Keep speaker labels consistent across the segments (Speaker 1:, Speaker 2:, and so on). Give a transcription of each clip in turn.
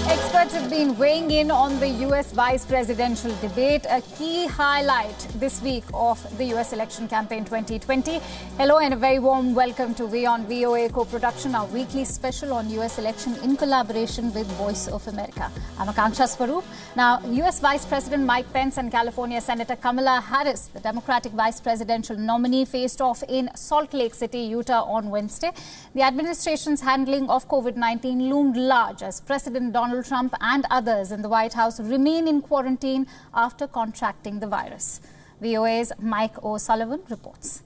Speaker 1: Experts have been weighing in on the U.S. vice presidential debate, a key highlight this week of the U.S. election campaign 2020. Hello and a very warm welcome to WION-VOA Co-Production, our weekly special on U.S. election in collaboration with Voice of America. I'm Akanksha Swaroop. Now, U.S. Vice President Mike Pence and California Senator Kamala Harris, the Democratic vice presidential nominee, faced off in Salt Lake City, Utah on Wednesday. The administration's handling of COVID-19 loomed large as President Donald Trump and others in the White House remain in quarantine after contracting the virus. VOA's Mike O'Sullivan reports.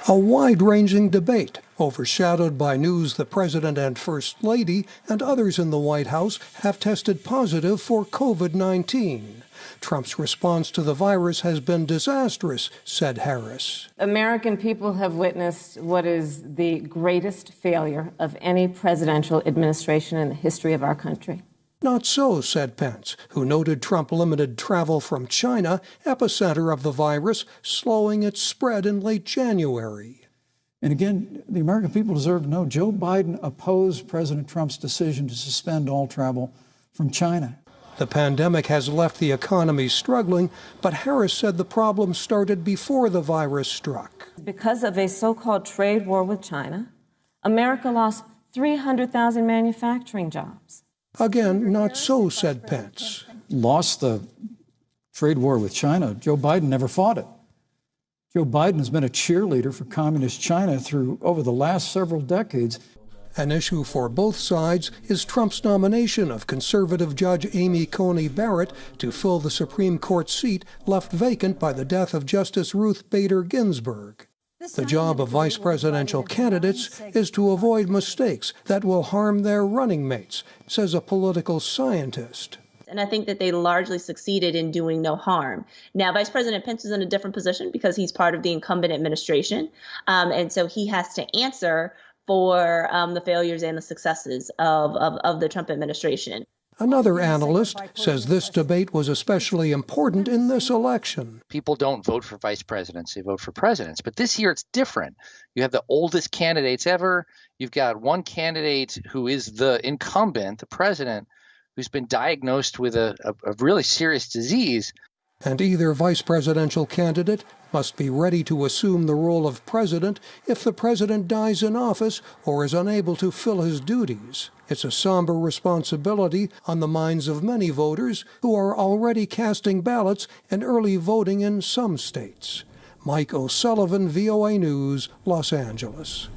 Speaker 2: A wide-ranging debate overshadowed by news the President and First Lady and others in the White House have tested positive for COVID-19. Trump's response to the virus has been disastrous, said Harris.
Speaker 3: American people have witnessed what is the greatest failure of any presidential administration in the history of our country.
Speaker 2: Not so, said Pence, who noted Trump limited travel from China, epicenter of the virus, slowing its spread in late January.
Speaker 4: And again, the American people deserve to know Joe Biden opposed President Trump's decision to suspend all travel from China.
Speaker 2: The pandemic has left the economy struggling, but Harris said the problem started before the virus struck.
Speaker 3: Because of a so-called trade war with China, America lost 300,000 manufacturing jobs.
Speaker 2: Again, not so, said Pence.
Speaker 4: Lost the trade war with China. Joe Biden never fought it. Joe Biden has been a cheerleader for communist China over the last several decades.
Speaker 2: An issue for both sides is Trump's nomination of conservative Judge Amy Coney Barrett to fill the Supreme Court seat left vacant by the death of Justice Ruth Bader Ginsburg. The job of vice presidential candidates is to avoid mistakes that will harm their running mates, says a political scientist.
Speaker 5: And I think that they largely succeeded in doing no harm. Now, Vice President Pence is in a different position because he's part of the incumbent administration. And so he has to answer for the failures and the successes of the Trump administration.
Speaker 2: Another analyst says this debate was especially important in this election.
Speaker 6: People don't vote for vice presidents, they vote for presidents. But this year it's different. You have the oldest candidates ever. You've got one candidate who is the incumbent, the president, who's been diagnosed with a really serious disease.
Speaker 2: And either vice presidential candidate must be ready to assume the role of president if the president dies in office or is unable to fill his duties. It's a somber responsibility on the minds of many voters who are already casting ballots and early voting in some states. Mike O'Sullivan, VOA News, Los Angeles.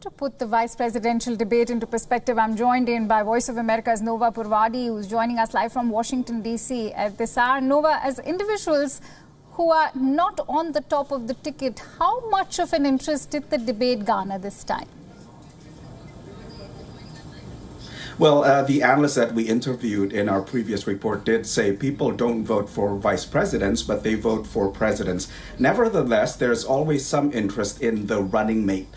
Speaker 1: To put the vice presidential debate into perspective, I'm joined in by Voice of America's Nova Purvadi, who's joining us live from Washington, D.C. at this hour. Nova, as individuals who are not on the top of the ticket, how much of an interest did the debate garner this time?
Speaker 7: Well, the analysts that we interviewed in our previous report did say people don't vote for vice presidents, but they vote for presidents. Nevertheless, there's always some interest in the running mate,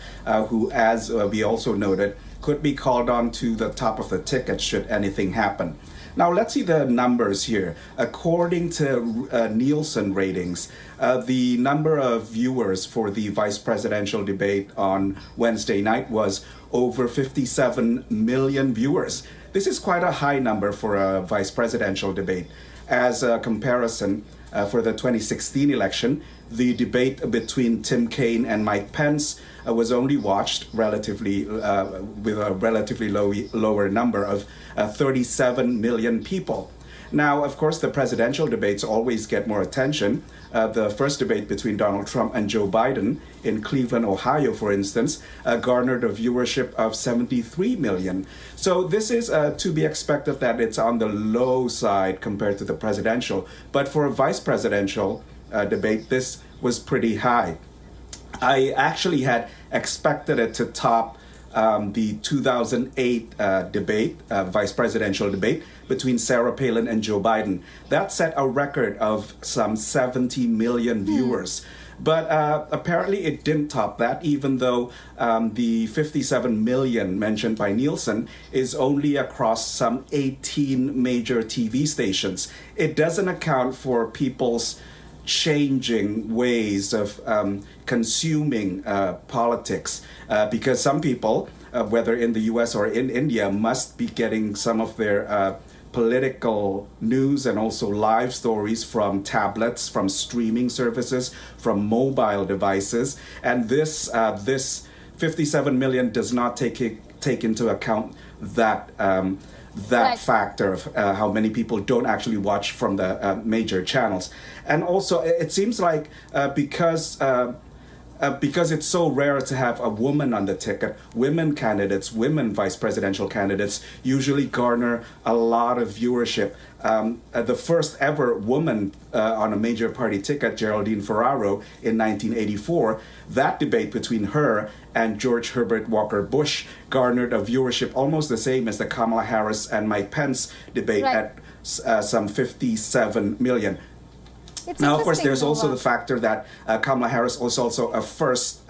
Speaker 7: who, as we also noted, could be called on to the top of the ticket should anything happen. Now, let's see the numbers here. According to Nielsen ratings, the number of viewers for the vice presidential debate on Wednesday night was over 57 million viewers. This is quite a high number for a vice presidential debate. As a comparison, for the 2016 election, the debate between Tim Kaine and Mike Pence was only watched relatively with a relatively lower number of 37 million people. Now, of course, the presidential debates always get more attention. The first debate between Donald Trump and Joe Biden in Cleveland, Ohio, for instance, garnered a viewership of 73 million. So this is to be expected that it's on the low side compared to the presidential. But for a vice presidential debate, this was pretty high. I actually had expected it to top the 2008 debate, vice presidential debate between Sarah Palin and Joe Biden. That set a record of some 70 million viewers. But apparently it didn't top that, even though the 57 million mentioned by Nielsen is only across some 18 major TV stations. It doesn't account for people's changing ways of consuming politics, because some people, whether in the US or in India, must be getting some of their political news and also live stories from tablets, from streaming services, from mobile devices. And this 57 million does not take into account that factor of how many people don't actually watch from the major channels. And also, it seems like because it's so rare to have a woman on the ticket, women candidates, women vice presidential candidates usually garner a lot of viewership. The first ever woman on a major party ticket, Geraldine Ferraro, in 1984, that debate between her and George Herbert Walker Bush garnered a viewership almost the same as the Kamala Harris and Mike Pence debate at some 57 million. Now, of course, there's also the factor that Kamala Harris was also a first,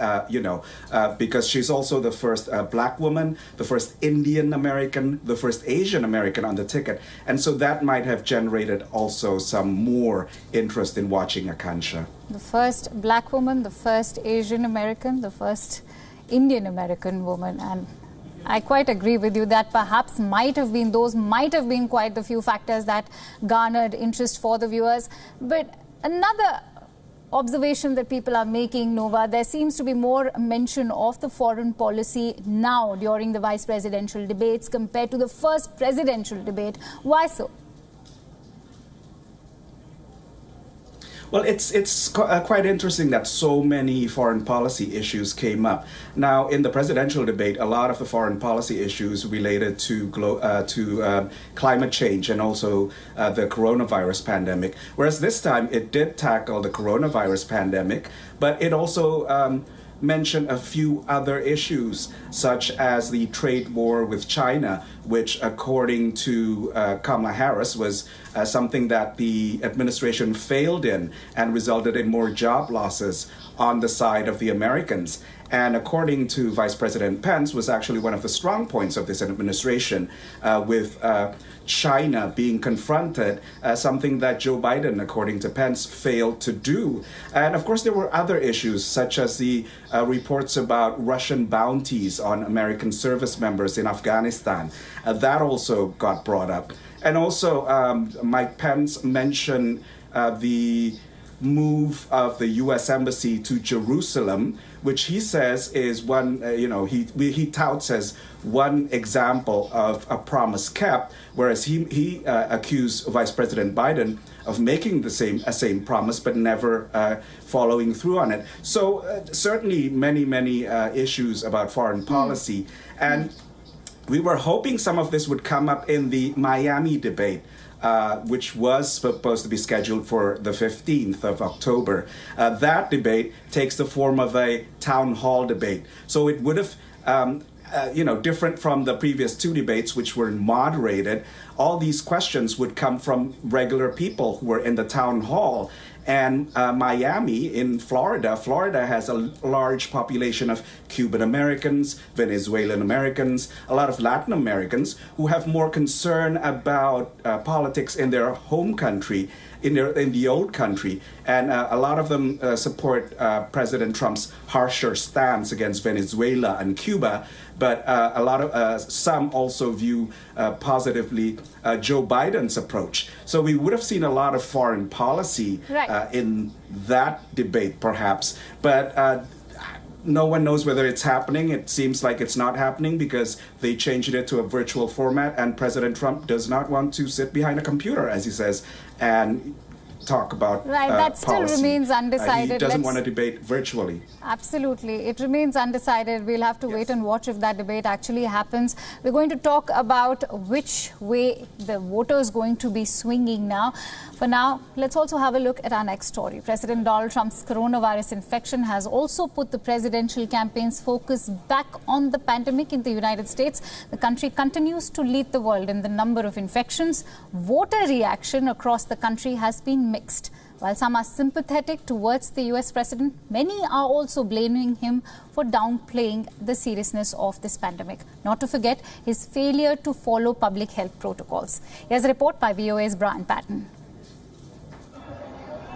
Speaker 7: because she's also the first black woman, the first Indian American, the first Asian American on the ticket. And so that might have generated also some more interest in watching Akansha.
Speaker 1: The first black woman, the first Asian American, the first Indian American woman. And I quite agree with you that perhaps might have been quite the few factors that garnered interest for the viewers. But another observation that people are making, Nova, there seems to be more mention of the foreign policy now during the vice presidential debates compared to the first presidential debate. Why so?
Speaker 7: Well, it's quite interesting that so many foreign policy issues came up. Now, in the presidential debate, a lot of the foreign policy issues related to climate change and also the coronavirus pandemic. Whereas this time, it did tackle the coronavirus pandemic, but it also mentioned a few other issues, such as the trade war with China, which, according to Kamala Harris, was something that the administration failed in and resulted in more job losses on the side of the Americans. And according to Vice President Pence, was actually one of the strong points of this administration, with China being confronted, something that Joe Biden, according to Pence, failed to do. And of course, there were other issues, such as the reports about Russian bounties on American service members in Afghanistan. That also got brought up. And also, Mike Pence mentioned the move of the U.S. Embassy to Jerusalem, which he says is one, he touts as one example of a promise kept, whereas he accused Vice President Biden of making the same promise, but never following through on it. So certainly many issues about foreign policy. And we were hoping some of this would come up in the Miami debate, which was supposed to be scheduled for the 15th of October. That debate takes the form of a town hall debate. So it would have, different from the previous two debates, which were moderated. All these questions would come from regular people who were in the town hall. And Miami in Florida has a large population of Cuban Americans, Venezuelan Americans, a lot of Latin Americans who have more concern about politics in their home country, in the old country. And a lot of them support President Trump's harsher stance against Venezuela and Cuba. But some also view positively Joe Biden's approach. So we would have seen a lot of foreign policy in that debate, perhaps. But no one knows whether it's happening. It seems like it's not happening because they changed it to a virtual format, and President Trump does not want to sit behind a computer, as he says, and talk about
Speaker 1: that still
Speaker 7: policy.
Speaker 1: Remains undecided.
Speaker 7: He doesn't want to debate virtually.
Speaker 1: Absolutely. It remains undecided. We'll have to wait and watch if that debate actually happens. We're going to talk about which way the voters going to be swinging now. For now, let's also have a look at our next story. President Donald Trump's coronavirus infection has also put the presidential campaign's focus back on the pandemic in the United States. The country continues to lead the world in the number of infections. Voter reaction across the country has been mixed. While some are sympathetic towards the US president, many are also blaming him for downplaying the seriousness of this pandemic. Not to forget his failure to follow public health protocols. Here's a report by VOA's Brian Patton.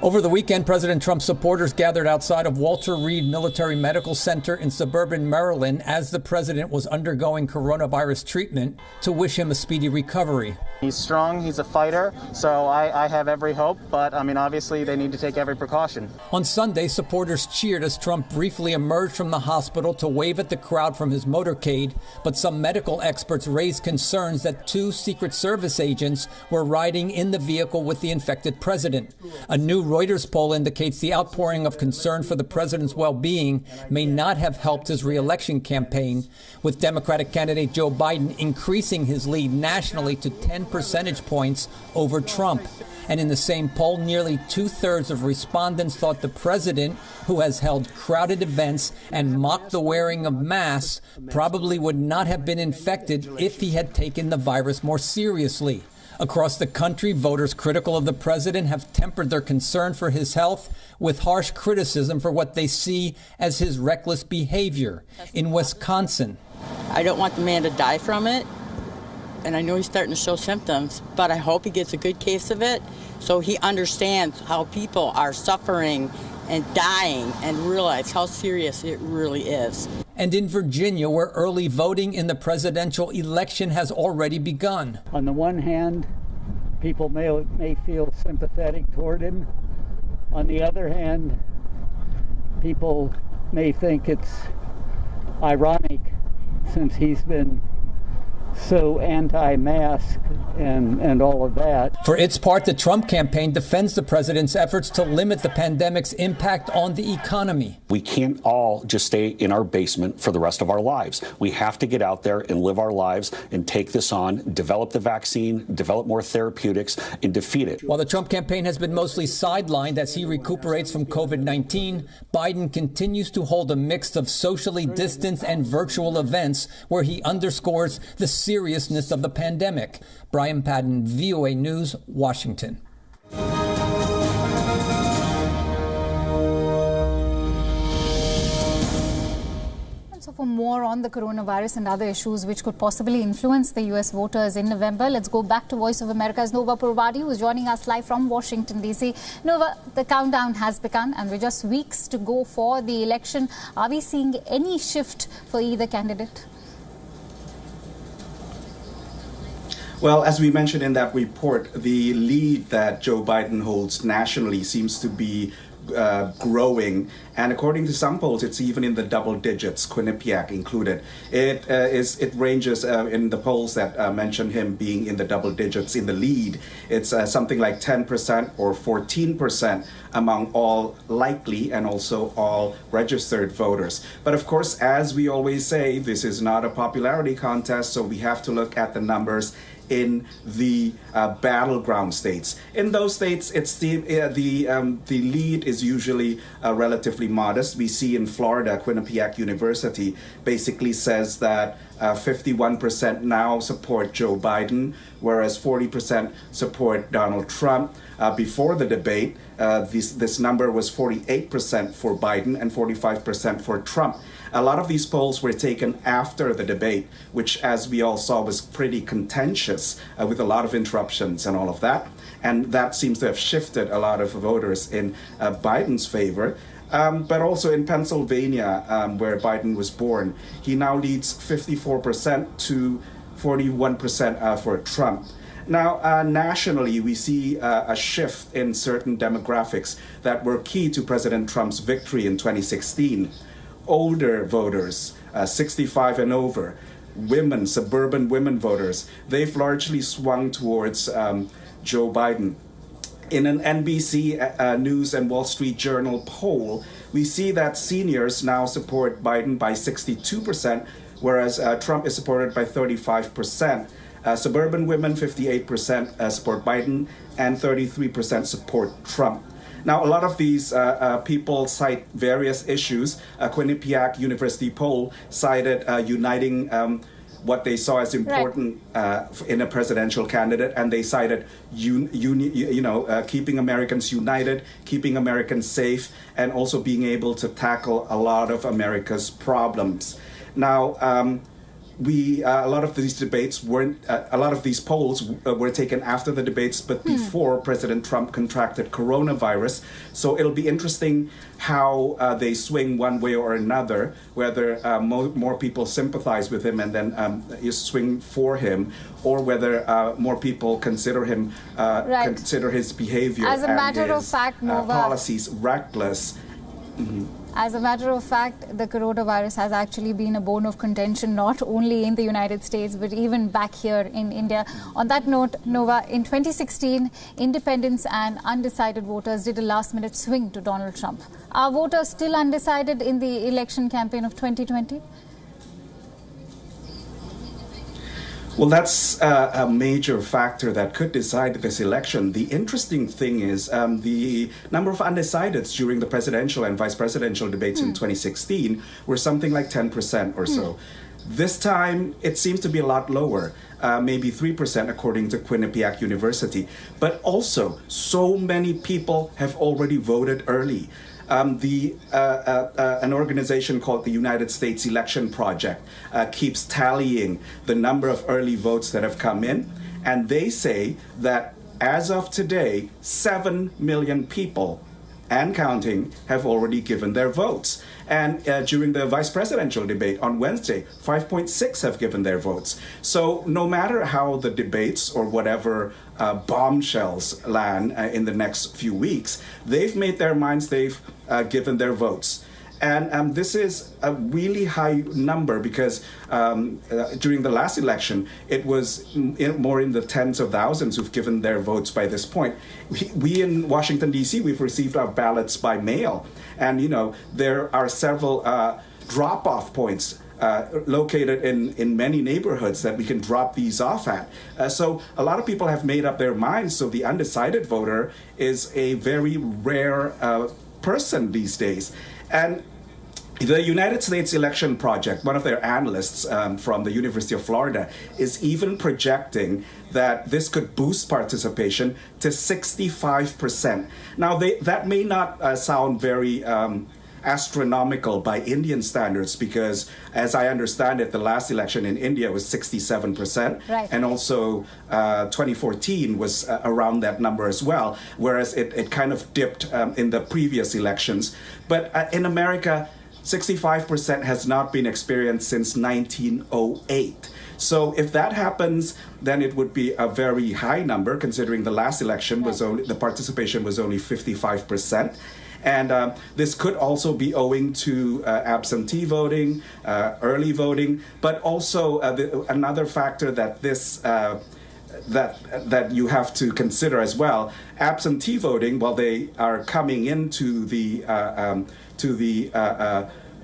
Speaker 4: Over the weekend, President Trump's supporters gathered outside of Walter Reed Military Medical Center in suburban Maryland as the president was undergoing coronavirus treatment to wish him a speedy recovery.
Speaker 8: He's strong, he's a fighter, so I have every hope, but obviously they need to take every precaution.
Speaker 4: On Sunday, supporters cheered as Trump briefly emerged from the hospital to wave at the crowd from his motorcade, but some medical experts raised concerns that 2 Secret Service agents were riding in the vehicle with the infected president. A new Reuters poll indicates the outpouring of concern for the president's well-being may not have helped his re-election campaign, with Democratic candidate Joe Biden increasing his lead nationally to 10 percentage points over Trump. And in the same poll, nearly 2/3 of respondents thought the president, who has held crowded events and mocked the wearing of masks, probably would not have been infected if he had taken the virus more seriously. Across the country, voters critical of the president have tempered their concern for his health with harsh criticism for what they see as his reckless behavior. In Wisconsin,
Speaker 9: I don't want the man to die from it, and I know he's starting to show symptoms, but I hope he gets a good case of it so he understands how people are suffering and dying and realize how serious it really is.
Speaker 4: And in Virginia, where early voting in the presidential election has already begun.
Speaker 10: On the one hand, people may feel sympathetic toward him. On the other hand, people may think it's ironic since he's been so anti-mask and all of that.
Speaker 4: For its part, the Trump campaign defends the president's efforts to limit the pandemic's impact on the economy.
Speaker 11: We can't all just stay in our basement for the rest of our lives. We have to get out there and live our lives and take this on, develop the vaccine, develop more therapeutics, and defeat it.
Speaker 4: While the Trump campaign has been mostly sidelined as he recuperates from COVID-19, Biden continues to hold a mix of socially distanced and virtual events where he underscores the seriousness of the pandemic. Brian Padden, VOA News, Washington.
Speaker 1: So for more on the coronavirus and other issues which could possibly influence the US voters in November, let's go back to Voice of America's Nova Purvadi, who's joining us live from Washington, D.C. Nova, the countdown has begun and we're just weeks to go for the election. Are we seeing any shift for either candidate?
Speaker 7: Well, as we mentioned in that report, the lead that Joe Biden holds nationally seems to be growing, and according to some polls, it's even in the double digits, Quinnipiac included. It ranges in the polls that mention him being in the double digits in the lead. It's something like 10% or 14% among all likely and also all registered voters. But of course, as we always say, this is not a popularity contest, so we have to look at the numbers in the battleground states. In those states, it's the lead is usually relatively modest. We see in Florida, Quinnipiac University basically says that 51% now support Joe Biden, whereas 40% support Donald Trump. Before the debate, this number was 48% for Biden and 45% for Trump. A lot of these polls were taken after the debate, which, as we all saw, was pretty contentious with a lot of interruptions and all of that. And that seems to have shifted a lot of voters in Biden's favor. But also in Pennsylvania, where Biden was born, he now leads 54% to 41% for Trump. Now, nationally, we see a shift in certain demographics that were key to President Trump's victory in 2016. Older voters, 65 and over, women, suburban women voters, they've largely swung towards Joe Biden. In an NBC News and Wall Street Journal poll, we see that seniors now support Biden by 62%, whereas Trump is supported by 35%. Suburban women, 58% support Biden, and 33% support Trump. Now, a lot of these people cite various issues. A Quinnipiac University poll cited uniting what they saw as important in a presidential candidate, and they cited keeping Americans united, keeping Americans safe, and also being able to tackle a lot of America's problems. Now, a lot of these debates weren't, a lot of these polls were taken after the debates, but before President Trump contracted coronavirus. So it'll be interesting how they swing one way or another, whether more people sympathize with him and then swing for him, or whether more people consider him, consider his behavior
Speaker 1: as a matter
Speaker 7: and
Speaker 1: of
Speaker 7: his
Speaker 1: fact, Nova,
Speaker 7: policies reckless.
Speaker 1: As a matter of fact, the coronavirus has actually been a bone of contention, not only in the United States, but even back here in India. On that note, Nova, in 2016, independents and undecided voters did a last-minute swing to Donald Trump. Are voters still undecided in the election campaign of 2020?
Speaker 7: Well, that's a major factor that could decide this election. The interesting thing is the number of undecideds during the presidential and vice presidential debates in 2016 were something like 10% or so. This time, it seems to be a lot lower, maybe 3% according to Quinnipiac University. But also, so many people have already voted early. An organization called the United States Election Project keeps tallying the number of early votes that have come in, and they say that as of today, 7 million people and counting have already given their votes. And during the vice presidential debate on Wednesday, 5.6 have given their votes. So no matter how the debates or whatever bombshells land in the next few weeks, they've made their minds, they've given their votes. And this is a really high number because during the last election, it was more in the tens of thousands who've given their votes by this point. We in Washington, D.C., we've received our ballots by mail. And, you know, there are several drop-off points located in many neighborhoods that we can drop these off at. So a lot of people have made up their minds. So the undecided voter is a very rare person these days. And the United States Election Project, one of their analysts from the University of Florida, is even projecting that this could boost participation to 65%. Now, that may not sound very astronomical by Indian standards because, as I understand it, the last election in India was 67%.
Speaker 1: Right.
Speaker 7: And also 2014 was around that number as well, whereas it kind of dipped in the previous elections. But in America, 65% has not been experienced since 1908. So if that happens, then it would be a very high number, considering the last election was only, the participation was only 55%. And this could also be owing to absentee voting, early voting, but also another factor that this that you have to consider as well. Absentee voting, while they are coming into the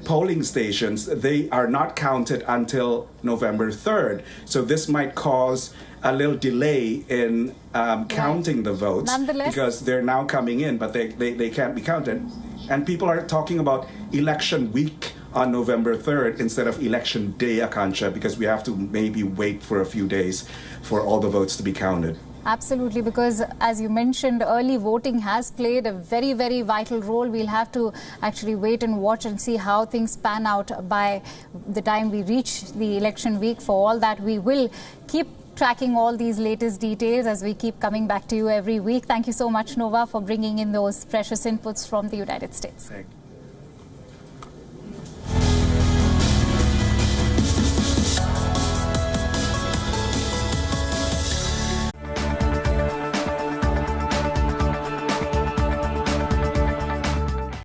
Speaker 7: polling stations, they are not counted until November 3rd. So this might cause a little delay in counting the votes because they're now coming in, but they can't be counted. And people are talking about election week on November 3rd instead of election day, Akansha, because we have to maybe wait for a few days for all the votes to be counted.
Speaker 1: Absolutely, because as you mentioned, early voting has played a very, very vital role. We'll have to actually wait and watch and see how things pan out by the time we reach the election week. For all that, we will keep tracking all these latest details as we keep coming back to you every week. Thank you so much, Nova, for bringing in those precious inputs from the United States.
Speaker 7: Thank you.